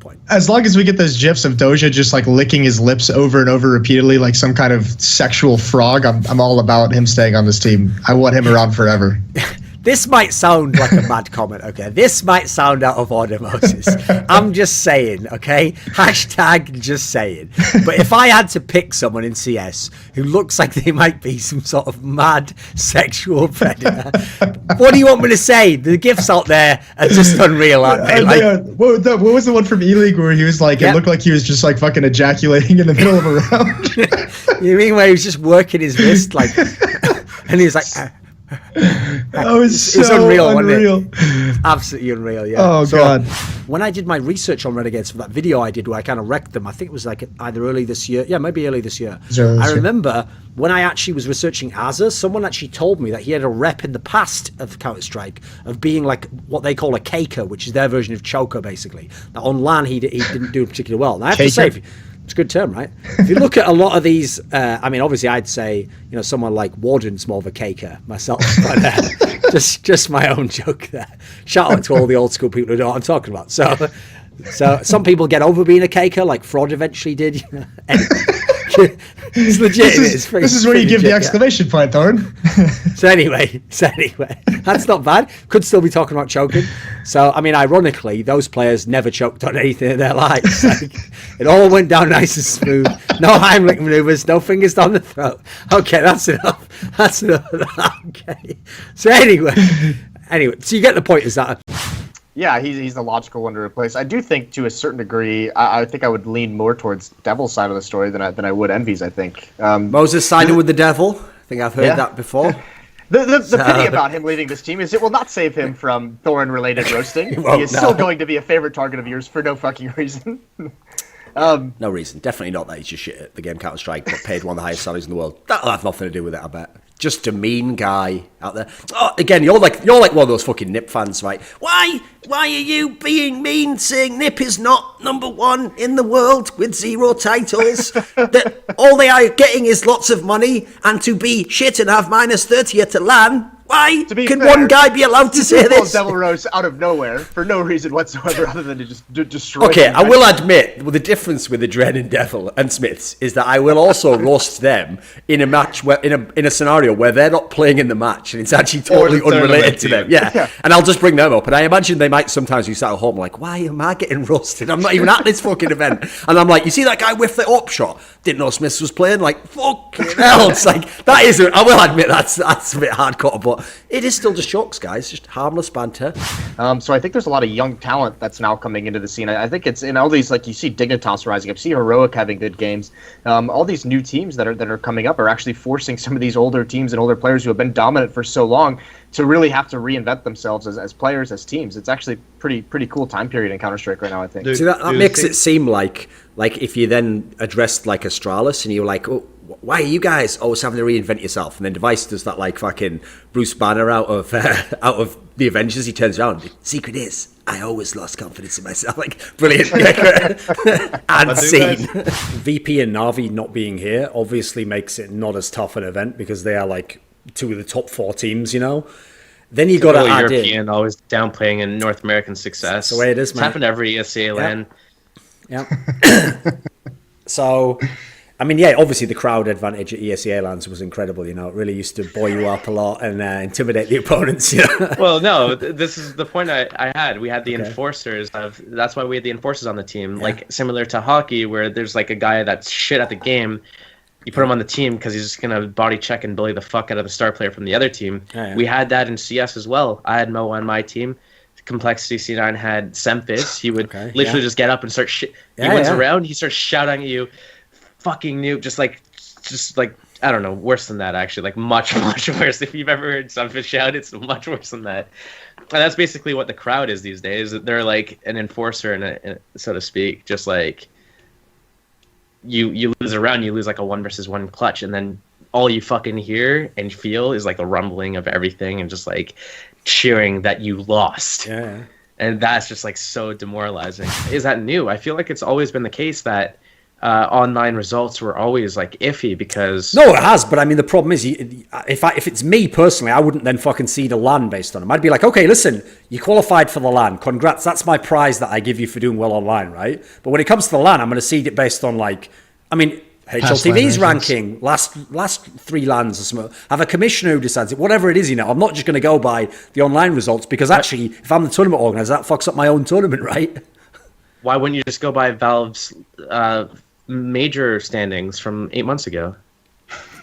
point. As long as we get those gifs of Doja just like licking his lips over and over repeatedly like some kind of sexual frog, I'm all about him staying on this team. I want him around forever. This might sound like a mad comment, okay? This might sound out of order, Moses. I'm just saying, okay? Hashtag just saying. But if I had to pick someone in CS who looks like they might be some sort of mad sexual predator, what do you want me to say? The gifs out there are just unreal, aren't they? Like, what was the one from E-League where he was like, it looked like he was just like fucking ejaculating in the middle of a round? You mean where he was just working his wrist, like, and he was like... Oh, it's unreal, unreal. wasn't it? Absolutely unreal, yeah. Oh, God. When I did my research on Renegades for that video I did where I kind of wrecked them, I think it was like either early this year. Yeah, maybe early this year. I remember when I actually was researching Azza, someone actually told me that he had a rep in the past of Counter-Strike of being like what they call a caker, which is their version of choker, basically. Now, on LAN, he didn't do particularly well. And I have to say... It's a good term, right? If you look at a lot of these, I mean, obviously, I'd say, someone like Warden's more of a caker myself, but just my own joke there. Shout out to all the old school people who know what I'm talking about. So some people get over being a caker, like Fraud eventually did. It's legit. This is where you give the exclamation point, Thorin. So anyway, that's not bad. Could still be talking about choking. So, I mean, ironically, those players never choked on anything in their lives. Like, it all went down nice and smooth. No Heimlich maneuvers, no fingers down the throat. Okay, that's enough. That's enough of that. Okay. So anyway, so you get the point, is that... Yeah, he's the logical one to replace. I do think, to a certain degree, I think I would lean more towards Devil's side of the story than I would Envy's, I think. Moses sided with the Devil. I think I've heard that before. The pity about him leaving this team is it will not save him from Thorin-related roasting. He is still going to be a favorite target of yours for no fucking reason. No reason. Definitely not that he's just shit at the game Counter-Strike, but paid one of the highest salaries in the world. That'll have nothing to do with it, I bet. Just a mean guy out there. Oh, again, you're like one of those fucking Nip fans, right? Why are you being mean, saying Nip is not number one in the world with 0 titles? That all they are getting is lots of money, and to be shit and have -30 at a LAN. Why can one guy be allowed to say this? Devil Rose out of nowhere for no reason whatsoever other than to just destroy. Okay, I will admit, the difference with the Dren and Devil and Smiths is that I will also roast them in a match where in a scenario where they're not playing in the match and it's actually totally unrelated to them. Yeah, and I'll just bring them up. And I imagine they might sometimes be sat at home like, why am I getting roasted? I'm not even at this fucking event. And I'm like, you see that guy with the up shot? Didn't know Smiths was playing. Like, fucking hell! It's like that isn't. I will admit that's a bit hardcore, but it is still just jokes, guys. Just harmless banter. So I think there's a lot of young talent that's now coming into the scene. I think it's in all these, like, you see Dignitas rising up, see Heroic having good games. All these new teams that are coming up are actually forcing some of these older teams and older players who have been dominant for so long to really have to reinvent themselves as players, as teams. It's actually pretty cool time period in Counter-Strike right now, I think. See, that makes it seem like if you then addressed like Astralis and you were like, oh, why are you guys always having to reinvent yourself? And then Device does that like fucking Bruce Banner out of the Avengers. He turns around. The secret is I always lost confidence in myself. Like, brilliant. And scene. VP and Na'Vi not being here obviously makes it not as tough an event because they are like 2 of the top 4 teams, Then you got to add European, always downplaying in North American success. That's the way it is, man. It's happened every ESEA LAN. Yeah. So, I mean, yeah, obviously the crowd advantage at ESEA LANs was incredible, It really used to buoy you up a lot and intimidate the opponents, Well, no, this is the point I had. We had the enforcers. That's why we had the enforcers on the team. Like, similar to hockey, where there's like a guy that's shit at the game. You put him on the team because he's just going to body check and bully the fuck out of the star player from the other team. We had that in CS as well. I had Mo on my team. Complexity C9 had Sempis. He would literally just get up and start shit. He went around, he starts shouting at you, fucking noob, just like I don't know, worse than that actually, like much worse. If you've ever heard Sempis shout, it's much worse than that. And that's basically what the crowd is these days. They're like an enforcer, and so to speak, just like. You lose a round, you lose like a 1v1 clutch, and then all you fucking hear and feel is like the rumbling of everything and just like cheering that you lost. And that's just like so demoralizing. Is that new? I feel like it's always been the case that online results were always like iffy because No, it has, but I mean the problem is, if it's me personally, I wouldn't then fucking seed a LAN based on them. I'd be like, okay, listen, you qualified for the LAN, congrats, that's my prize that I give you for doing well online, right? But when it comes to the LAN, I'm going to seed it based on like, I mean, HLTV's ranking, last 3 LANs or something. Have a commissioner who decides it, whatever it is, you know. I'm not just going to go by the online results because actually, if I'm the tournament organizer, that fucks up my own tournament, right? why wouldn't you just go by Valve's major standings from 8 months ago?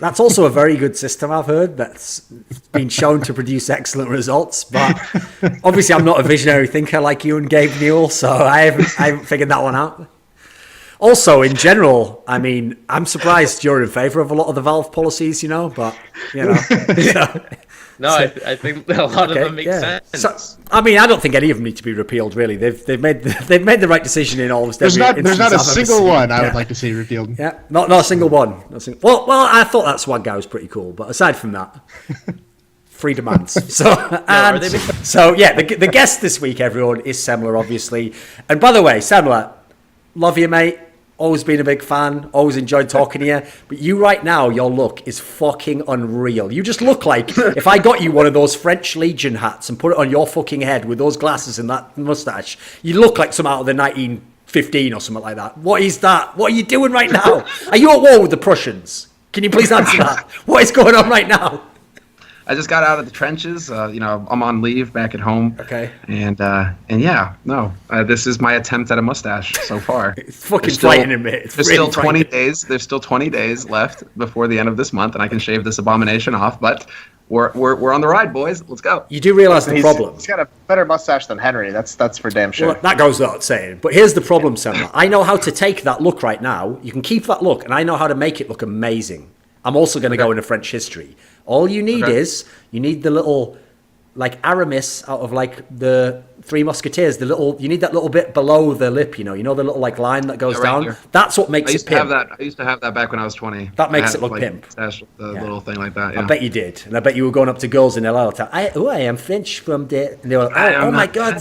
That's also a very good system, I've heard, that's been shown to produce excellent results. But obviously, I'm not a visionary thinker like you and Gabe Newell, so I haven't figured that one out. Also, in general, I mean, I'm surprised you're in favour of a lot of the Valve policies, you know, but, you know. No, I think a lot of them make sense. So, I mean, I don't think any of them need to be repealed, really. They've made the right decision in almost there's every There's not a single one I Yeah. would like to see repealed. Yeah, not a single one. Well, I thought that Swag guy was pretty cool, but aside from that, free demands. So yeah, the guest this week, everyone, is Semler, obviously. And by the way, Semler, love you, mate. Always been a big fan. Always enjoyed talking to you. But you right now, your look is fucking unreal. You just look like if I got you one of those French Legion hats and put it on your fucking head with those glasses and that mustache, you look like some out of the 1915 or something like that. What is that? What are you doing right now? Are you at war with the Prussians? Can you please answer that? What is going on right now? I just got out of the trenches. I'm on leave back at home. Okay. And yeah, no, this is my attempt at a mustache so far. It's fucking frightening me. There's still 20 days. There's still 20 days left before the end of this month, and I can shave this abomination off. But we're on the ride, boys. Let's go. You do realize the problem. He's got a better mustache than Henry. That's for damn sure. Well, that goes without saying. But here's the problem, Sam. I know how to take that look right now. You can keep that look, and I know how to make it look amazing. I'm also going to go into French history. All you need is, you need the little, like, Aramis out of, like, the Three Musketeers. You need that little bit below the lip, you know the little, like, line that goes down? Here. That's what makes it pimp. I used to have that back when I was 20. That makes it look pimp. The little thing like that, yeah. I bet you did. And I bet you were going up to girls in LA all the time. I am French from the... And they were like, oh my God,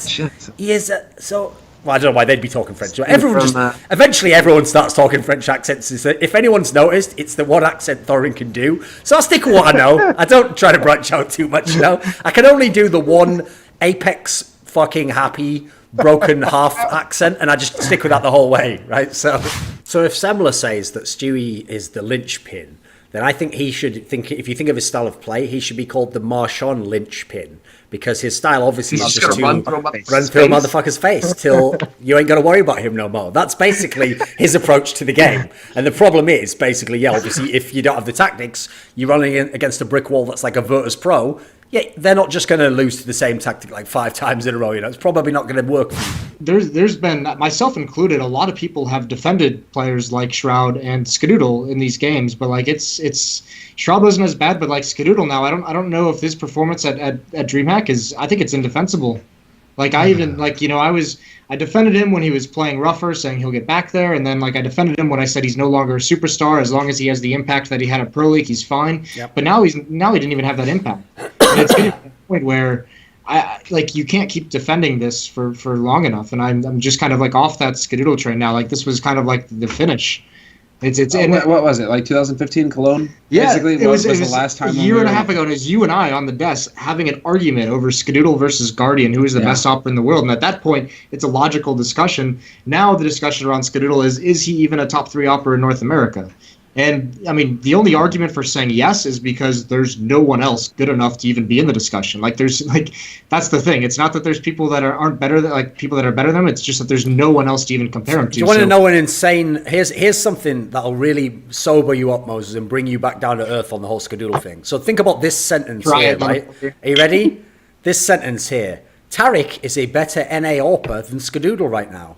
he is so... Well, I don't know why they'd be talking French. Eventually everyone starts talking French accents. If anyone's noticed, it's the one accent Thorin can do. So I'll stick with what I know. I don't try to branch out too much, you know. I can only do the one apex fucking happy broken half accent, and I just stick with that the whole way, right? So if Semler says that Stewie is the linchpin, then I think he should think, if you think of his style of play, he should be called the Marchand linchpin. Because his style obviously is just to run through a motherfucker's face till you ain't got to worry about him no more. That's basically his approach to the game. And the problem is, basically, yeah, obviously, if you don't have the tactics, you're running against a brick wall that's like a Virtus Pro. Yeah, they're not just going to lose to the same tactic like 5 times in a row. You know, it's probably not going to work. There's been, myself included, a lot of people have defended players like Shroud and Skadoodle in these games, but like it's Shroud wasn't as bad, but like Skadoodle now, I don't know if his performance at DreamHack is, I think it's indefensible. Like I even I defended him when he was playing rougher, saying he'll get back there, and then like I defended him when I said he's no longer a superstar. As long as he has the impact that he had at Pro League, he's fine. Yep. But now he didn't even have that impact. And it's getting to the point where you can't keep defending this for long enough, and I'm just kind of like off that Skadoodle train now. Like this was kind of like the finish. What was it, like 2015 Cologne? Yeah, basically, it was the last time. A year and a half ago, and it was you and I on the desk having an argument over Skadoodle versus Guardian, who is the best opera in the world. And at that point, it's a logical discussion. Now the discussion around Skadoodle is he even a top 3 opera in North America? And, I mean, the only argument for saying yes is because there's no one else good enough to even be in the discussion. Like, that's the thing. It's not that there's people that aren't better than, like, people that are better than them. It's just that there's no one else to even compare them to. Do you want to know an insane... Here's something that'll really sober you up, Moses, and bring you back down to earth on the whole Skadoodle thing. So think about this sentence here, right? Are you ready? This sentence here. Tariq is a better NA AWPer than Skadoodle right now.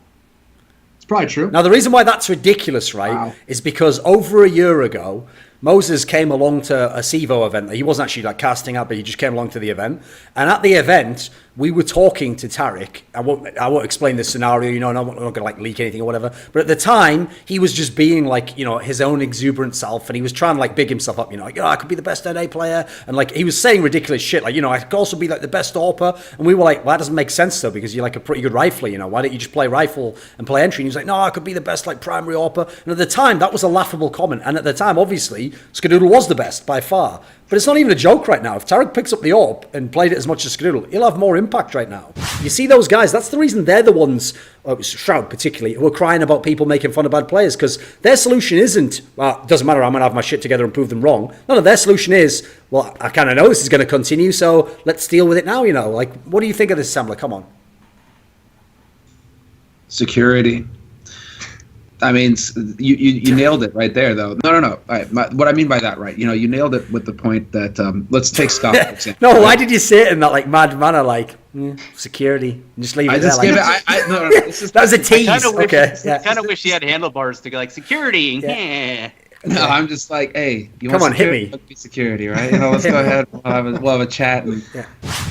It's probably true. Now, the reason why that's ridiculous, right, is because over a year ago, Moses came along to a CEVO event. He wasn't actually like casting out, but he just came along to the event. And at the event, we were talking to Tariq. I won't explain this scenario, you know, and I'm not going to like leak anything or whatever. But at the time, he was just being like, you know, his own exuberant self, and he was trying to like big himself up, you know, like, I could be the best NA player. And like, he was saying ridiculous shit, like, you know, I could also be like the best AWPer. And we were like, well, that doesn't make sense though, because you're like a pretty good rifler, you know, why don't you just play rifle and play entry? And he was like, no, I could be the best like primary AWPer. And at the time, that was a laughable comment. And at the time, obviously, Skadoodle was the best by far. But it's not even a joke right now. If Tariq picks up the AWP and played it as much as Skadoodle, he'll have more impact right now. You see those guys, that's the reason they're the ones, Shroud particularly, who are crying about people making fun of bad players, because their solution isn't, well, it doesn't matter, I'm going to have my shit together and prove them wrong. No, their solution is, well, I kind of know this is going to continue, so let's deal with it now, you know. Like, what do you think of this, Samler? Come on. Security. I mean, you nailed it right there, though. No. All right, what I mean by that, right? You know, you nailed it with the point that let's take Scott, for example. No, why did you say it in that like mad manner, like security? Just leave it there. No. That was a tease. I kind of wish he had handlebars to go like security. Yeah. No, I'm just like, hey, you come want on, hit me. Let's be security, right? You know, let's go ahead. We'll have a chat. And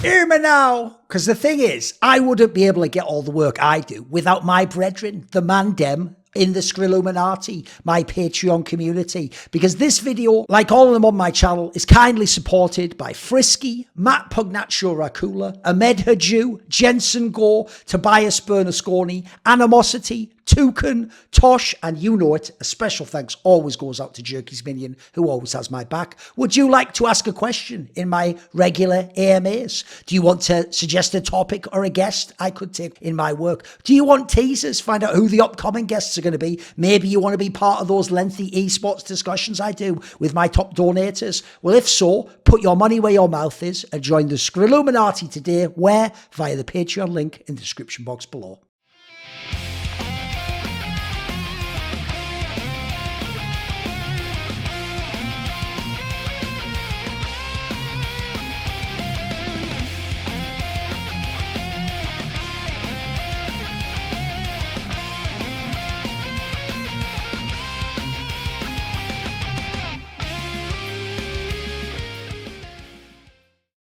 Hear me now, because the thing is, I wouldn't be able to get all the work I do without my brethren, the Mandem, in the Skrilluminati, my Patreon community, because this video, like all of them on my channel, is kindly supported by Frisky, Matt Pugnatio Rajcula, Ahmed Hadjou, Jensen Goh, Tobias Bernasconi, Animosity, Torin, Tosh, and you know it, a special thanks always goes out to Jerky's Minion, who always has my back. Would you like to ask a question in my regular AMAs? Do you want to suggest a topic or a guest I could take in my work? Do you want teasers? Find out who the upcoming guests are going to be. Maybe you want to be part of those lengthy esports discussions I do with my top donators. Well, if so, put your money where your mouth is and join the Skrilluminati today, where? Via the Patreon link in the description box below.